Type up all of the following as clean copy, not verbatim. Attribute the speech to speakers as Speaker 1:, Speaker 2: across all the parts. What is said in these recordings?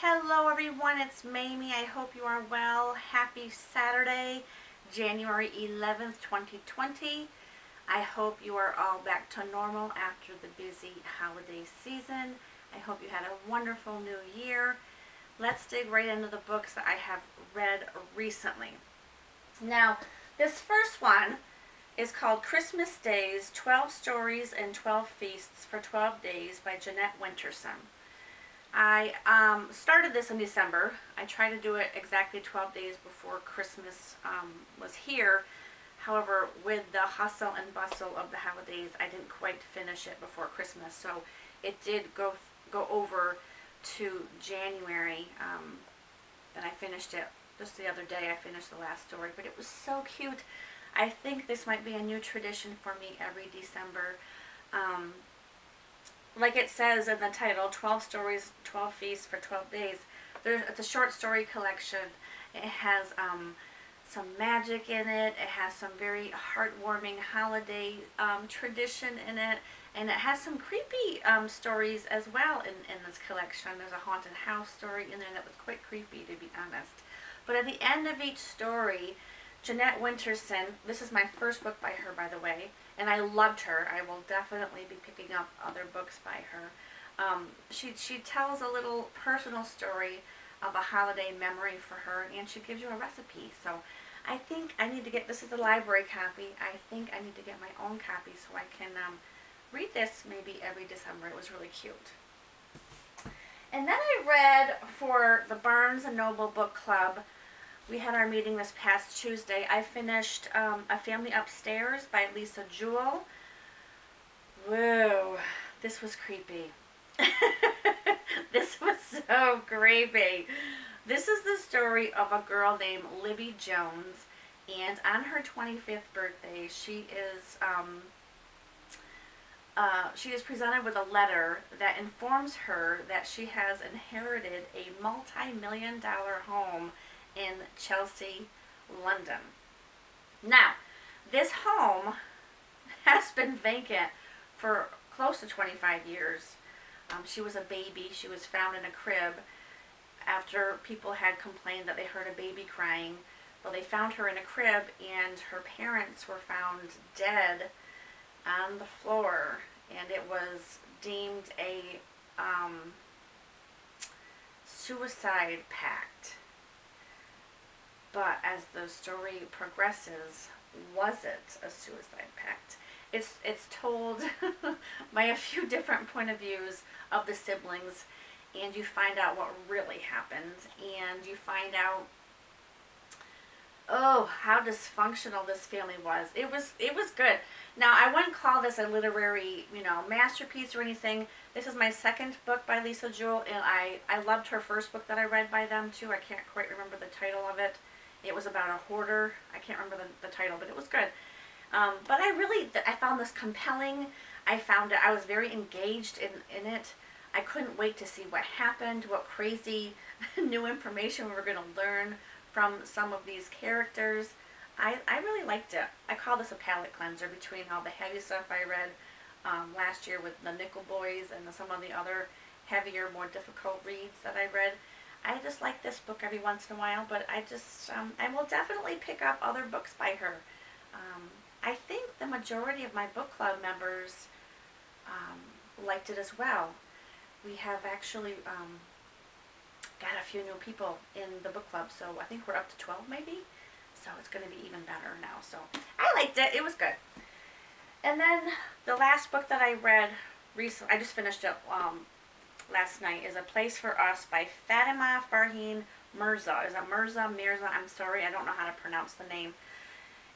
Speaker 1: Hello everyone, it's Mamie. I hope you are well. Happy Saturday, January 11th, 2020. I hope you are all back to normal after the busy holiday season. I hope you had a wonderful new year. Let's dig right into the books that I have read recently. Now, this first one is called Christmas Days, 12 Stories and 12 Feasts for 12 Days by Jeanette Winterson. I started this in December. I tried to do it exactly 12 days before Christmas was here. However, with the hustle and bustle of the holidays, I didn't quite finish it before Christmas. So it did go over to January, and I finished it just the other day. I finished the last story, but it was so cute. I think this might be a new tradition for me every December. Like it says in the title, 12 Stories, 12 Feasts for 12 Days. It's a short story collection. It has some magic in it. It has some very heartwarming holiday tradition in it. And it has some creepy stories as well in this collection. There's a haunted house story in there that was quite creepy, to be honest. But at the end of each story, Jeanette Winterson, this is my first book by her, by the way, and I loved her. I will definitely be picking up other books by her. She tells a little personal story of a holiday memory for her, and she gives you a recipe. So I think I need to get, this is a library copy, I think I need to get my own copy so I can read this maybe every December. It was really cute. And then I read for the Barnes & Noble Book Club. We had our meeting this past Tuesday. I finished A Family Upstairs by Jewell. Whoa, this was creepy. This was so creepy. This is the story of a girl named Libby Jones, and on her 25th birthday, she is presented with a letter that informs her that she has inherited a multi-million-dollar home in Chelsea, London. Now, this home has been vacant for close to 25 years. She was a baby. She was found in a crib after people had complained that they heard a baby crying. Well, they found her in a crib, and her parents were found dead on the floor, and it was deemed a suicide pact. But as the story progresses, was it a suicide pact? It's told by a few different point of views of the siblings, and you find out what really happened, and you find out, oh, how dysfunctional this family was. It was good. Now, I wouldn't call this a literary, masterpiece or anything. This is my second book by Jewell, and I loved her first book that I read by them too. I can't quite remember the title of it. It was about a hoarder. I can't remember the title, but it was good. But I found this compelling. I was very engaged in it. I couldn't wait to see what happened, what crazy new information we were going to learn from some of these characters. I really liked it. I call this a palate cleanser between all the heavy stuff I read last year with the Nickel Boys and some of the other heavier, more difficult reads that I read. I just like this book every once in a while, but I will definitely pick up other books by her. I think the majority of my book club members liked it as well. We have actually got a few new people in the book club, so I think we're up to 12 maybe. So it's going to be even better now. So I liked it. It was good. And then the last book that I read recently, I just finished it last night, is A Place for Us by Fatima, Farheen, Mirza. Is it Mirza? Mirza? I'm sorry, I don't know how to pronounce the name.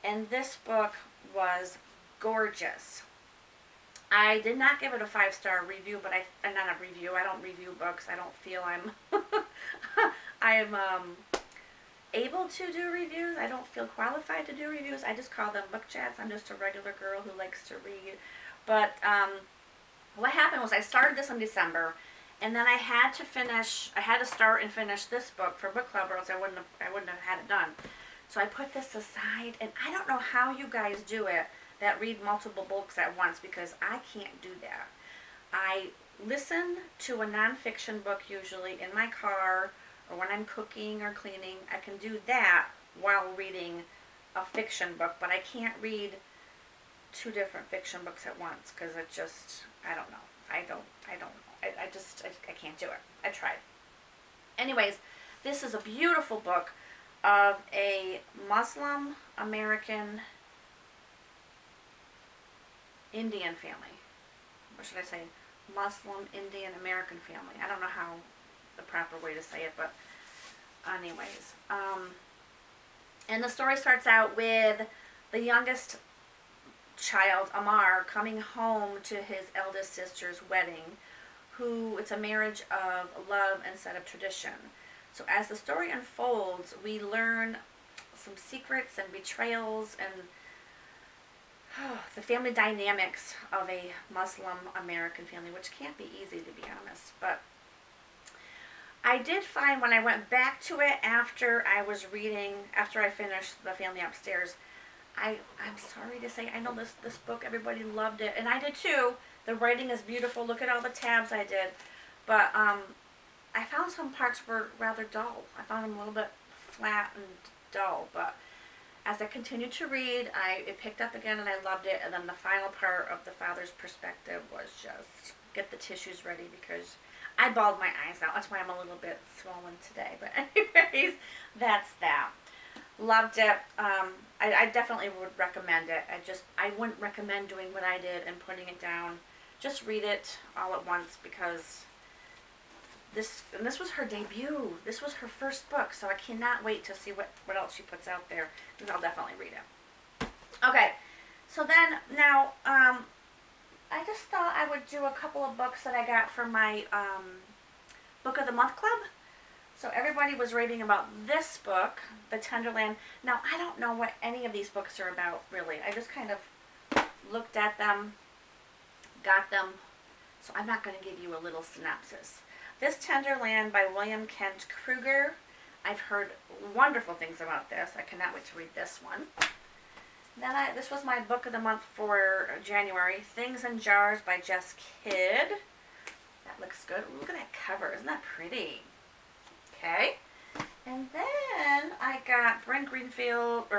Speaker 1: And this book was gorgeous. I did not give it a 5-star review, but not a review. I don't review books. I don't feel I'm able to do reviews. I don't feel qualified to do reviews. I just call them book chats. I'm just a regular girl who likes to read. But what happened was I started this in December, and then I had to start and finish this book for book club, or else I wouldn't have had it done. So I put this aside, and I don't know how you guys do it that read multiple books at once, because I can't do that. I listen to a nonfiction book usually in my car or when I'm cooking or cleaning. I can do that while reading a fiction book, but I can't read two different fiction books at once because it just, I don't know. I don't know. I can't do it. I tried. Anyways, this is a beautiful book of a Muslim American Indian family. Or should I say Muslim Indian American family? I don't know how the proper way to say it, but anyways. And the story starts out with the youngest child, Amar, coming home to his eldest sister's wedding, who it's a marriage of love instead of tradition. So as the story unfolds, we learn some secrets and betrayals and the family dynamics of a Muslim American family, which can't be easy, to be honest. But I did find when I went back to it after I finished The Family Upstairs, I'm sorry to say, I know this book, everybody loved it, and I did too. The writing is beautiful. Look at all the tabs I did. But I found some parts were rather dull. I found them a little bit flat and dull, but as I continued to read, it picked up again and I loved it. And then the final part of the father's perspective was just get the tissues ready because I bawled my eyes out. That's why I'm a little bit swollen today. But anyways, that's that. Loved it. I definitely would recommend it. I wouldn't recommend doing what I did and putting it down. Just read it all at once because this was her debut. This was her first book, so I cannot wait to see what else she puts out there. And I'll definitely read it. Okay, so then now I just thought I would do a couple of books that I got from my Book of the Month Club. So everybody was raving about this book, The Tenderland. Now, I don't know what any of these books are about, really. I just kind of looked at them, got them, so I'm not going to give you a little synopsis. This Tenderland by William Kent Kruger. I've heard wonderful things about this. I cannot wait to read this one. Then this was my book of the month for January, Things in Jars by Jess Kidd. That looks good. Ooh, look at that cover. Isn't that pretty? Okay. And then I got Bryn Greenwood,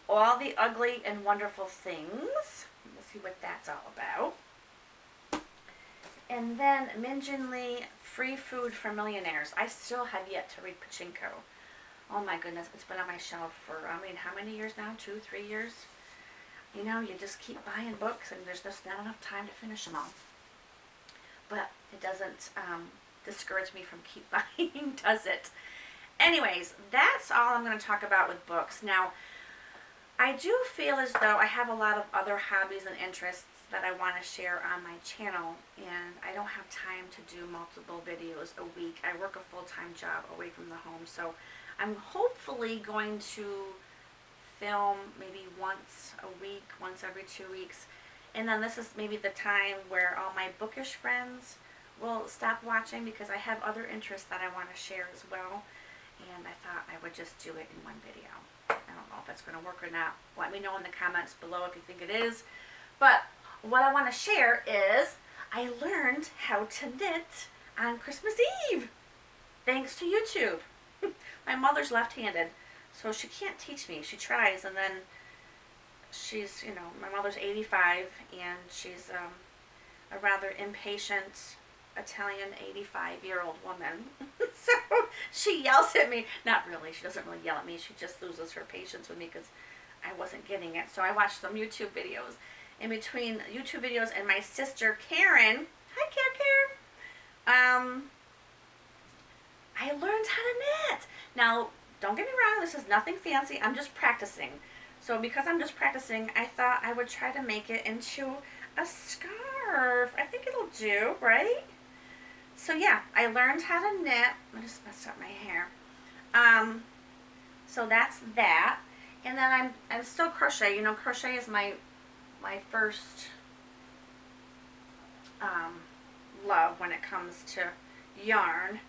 Speaker 1: All the Ugly and Wonderful Things. Let's see what that's all about. And then Min-Jin Lee, Free Food for Millionaires. I still have yet to read Pachinko. Oh my goodness, it's been on my shelf for, how many years now? 2, 3 years? You know, you just keep buying books and there's just not enough time to finish them all. But it doesn't discourage me from keep buying, does it? Anyways, that's all I'm going to talk about with books. Now, I do feel as though I have a lot of other hobbies and interests that I want to share on my channel, and I don't have time to do multiple videos a week. I work a full-time job away from the home, so I'm hopefully going to film maybe once a week, once every 2 weeks, and then this is maybe the time where all my bookish friends will stop watching because I have other interests that I want to share as well, and I thought I would just do it in one video. I don't know if that's going to work or not. Let me know in the comments below if you think it is. But what I want to share is I learned how to knit on Christmas Eve thanks to YouTube. My mother's left-handed, so she can't teach me. She tries, and then she's, my mother's 85, and she's a rather impatient Italian 85-year-old woman. So she yells at me. Not really. She doesn't really yell at me. She just loses her patience with me because I wasn't getting it. So I watched some YouTube videos. In between YouTube videos and my sister Karen, hi Karen, I learned how to knit. Now, don't get me wrong, this is nothing fancy. I'm just practicing. So because I'm just practicing, I thought I would try to make it into a scarf. I think it'll do, right? So yeah, I learned how to knit. I just messed up my hair. So that's that. And then I'm still crochet. Crochet is my first love when it comes to yarn.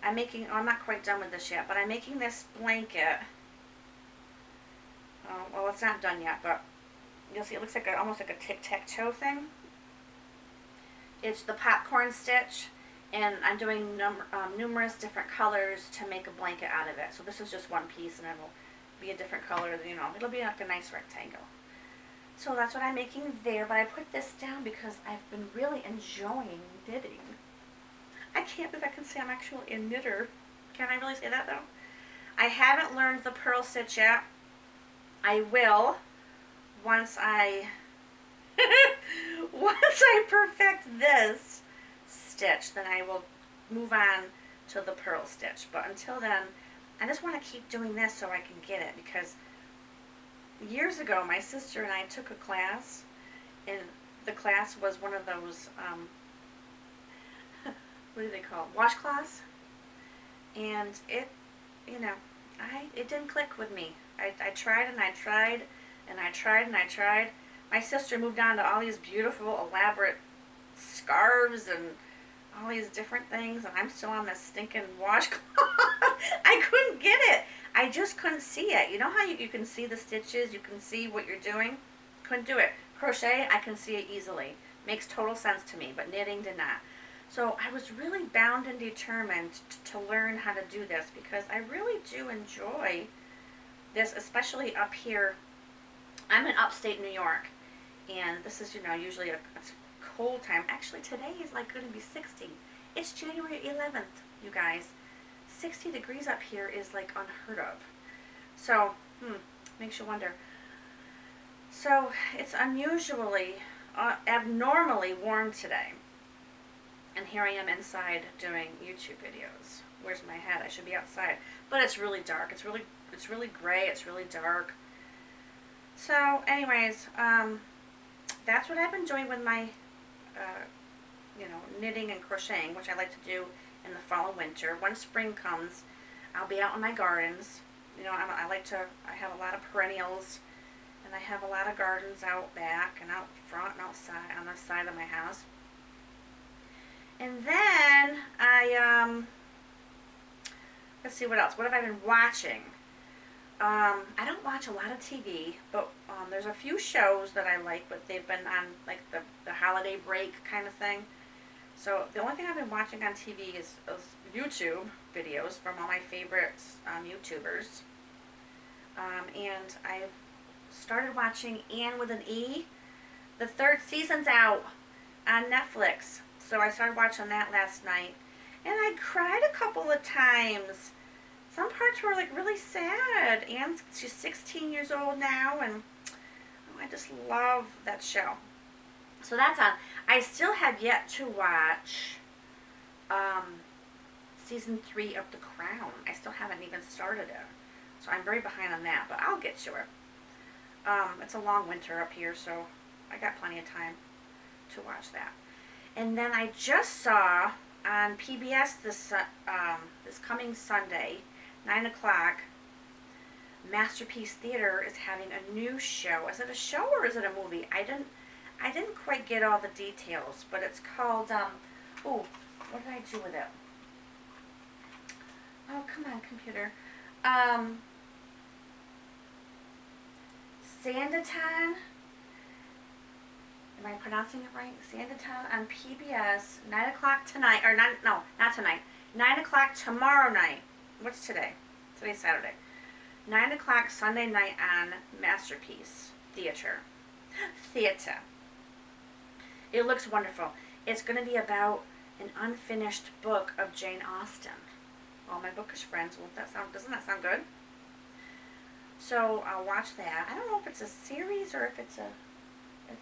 Speaker 1: I'm not quite done with this yet, but I'm making this blanket. Well, it's not done yet, but you'll see it looks like almost like a tic-tac-toe thing. It's the popcorn stitch, and I'm doing numerous different colors to make a blanket out of it. So this is just one piece, and it'll be a different color. You know, it'll be like a nice rectangle. So that's what I'm making there, but I put this down because I've been really enjoying knitting. I can't believe I can say I'm actually a knitter. Can I really say that though? I haven't learned the purl stitch yet. I will once I once I perfect this stitch, then I will move on to the purl stitch. But until then, I just want to keep doing this so I can get it, because years ago my sister and I took a class, and the class was one of those what do they call it? Washcloths. And it, you know, it didn't click with me. I tried and I tried and I tried and I tried. My sister moved on to all these beautiful, elaborate scarves and all these different things, and I'm still on this stinking washcloth. I couldn't get it. I just couldn't see it. You know how you can see the stitches, you can see what you're doing? Couldn't do it. Crochet, I can see it easily. Makes total sense to me, but knitting did not. So I was really bound and determined to learn how to do this, because I really do enjoy this, especially up here. I'm in upstate New York, and this is, you know, usually a cold time. Actually, today is like going to be 60. It's January 11th, you guys. 60 degrees up here is like unheard of. So, makes you wonder. So, it's unusually, abnormally warm today. And here I am inside doing YouTube videos. Where's my head? I should be outside. But it's really dark. It's really gray. It's really dark. So, anyways, that's what I've been doing with my, knitting and crocheting, which I like to do in the fall and winter. When spring comes, I'll be out in my gardens. You know, I have a lot of perennials, and I have a lot of gardens out back and out front and outside, on the side of my house. And then let's see what else. What have I been watching? I don't watch a lot of TV, but there's a few shows that I like, but they've been on like the holiday break kind of thing. So the only thing I've been watching on TV is YouTube videos from all my favorite YouTubers. And I've started watching Anne with an E. The 3rd season's out on Netflix. So I started watching that last night, and I cried a couple of times. Some parts were like really sad. She's 16 years old now, and I just love that show. So that's on. I still have yet to watch season 3 of The Crown. I still haven't even started it, so I'm very behind on that, but I'll get to it. It's a long winter up here, so I got plenty of time to watch that. And then I just saw on PBS this coming Sunday, 9 o'clock, Masterpiece Theater is having a new show. Is it a show or is it a movie? I didn't quite get all the details, but it's called, what did I do with it? Oh, come on, computer. Sanditon. Am I pronouncing it right? Sanditon on PBS, 9 o'clock tonight, or not tonight, 9 o'clock tomorrow night. What's today? Today's Saturday. 9 o'clock Sunday night on Masterpiece Theater. It looks wonderful. It's going to be about an unfinished book of Jane Austen. All my bookish friends, doesn't that sound good? So I'll watch that. I don't know if it's a series or if it's a, it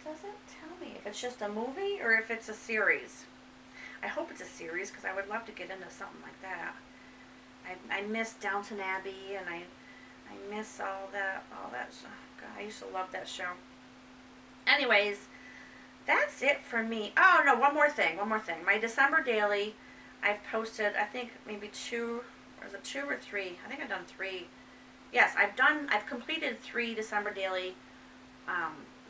Speaker 1: doesn't tell me if it's just a movie or if it's a series. I hope it's a series, because I would love to get into something like that. I miss Downton Abbey, and I miss all that stuff. God, I used to love that show. Anyways, that's it for me. Oh no, one more thing. My December daily, I've posted, I think maybe 2, or is it 2 or 3? I think I've done 3. Yes, I've completed 3 December daily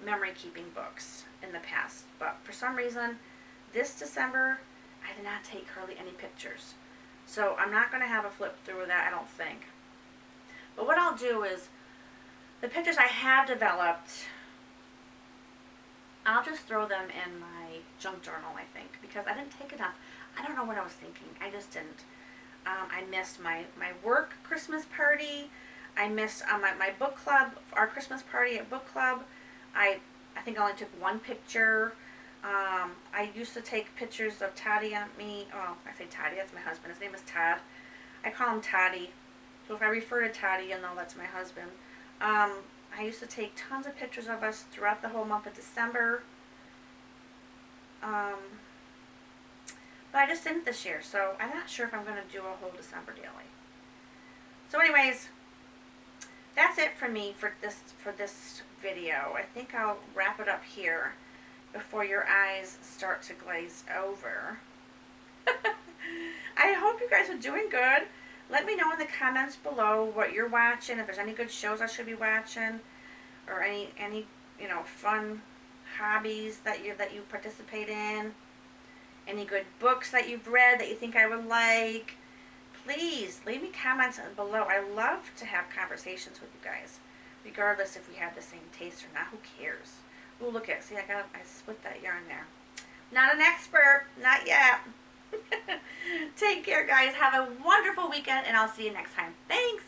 Speaker 1: memory keeping books in the past, but for some reason this December I did not take hardly any pictures, so I'm not going to have a flip through of that, I don't think. But what I'll do is, the pictures I have developed, I'll just throw them in my junk journal, I think, because I didn't take enough. I don't know what I was thinking. I just didn't. I missed my work Christmas party. I missed my book club, our Christmas party at book club. I think I only took one picture. I used to take pictures of Toddy and me. Oh, I say Toddy, that's my husband. His name is Todd. I call him Toddy. So if I refer to Toddy, you'll know that's my husband. I used to take tons of pictures of us throughout the whole month of December. But I just didn't this year, so I'm not sure if I'm going to do a whole December daily. So anyways, that's it for me for this video. I think I'll wrap it up here before your eyes start to glaze over. I hope you guys are doing good. Let me know in the comments below what you're watching, if there's any good shows I should be watching, or any fun hobbies that you participate in. Any good books that you've read that you think I would like. Please leave me comments below. I love to have conversations with you guys, regardless if we have the same taste or not. Who cares? Ooh, look at it. See, I split that yarn there. Not an expert, not yet. Take care, guys. Have a wonderful weekend, and I'll see you next time. Thanks.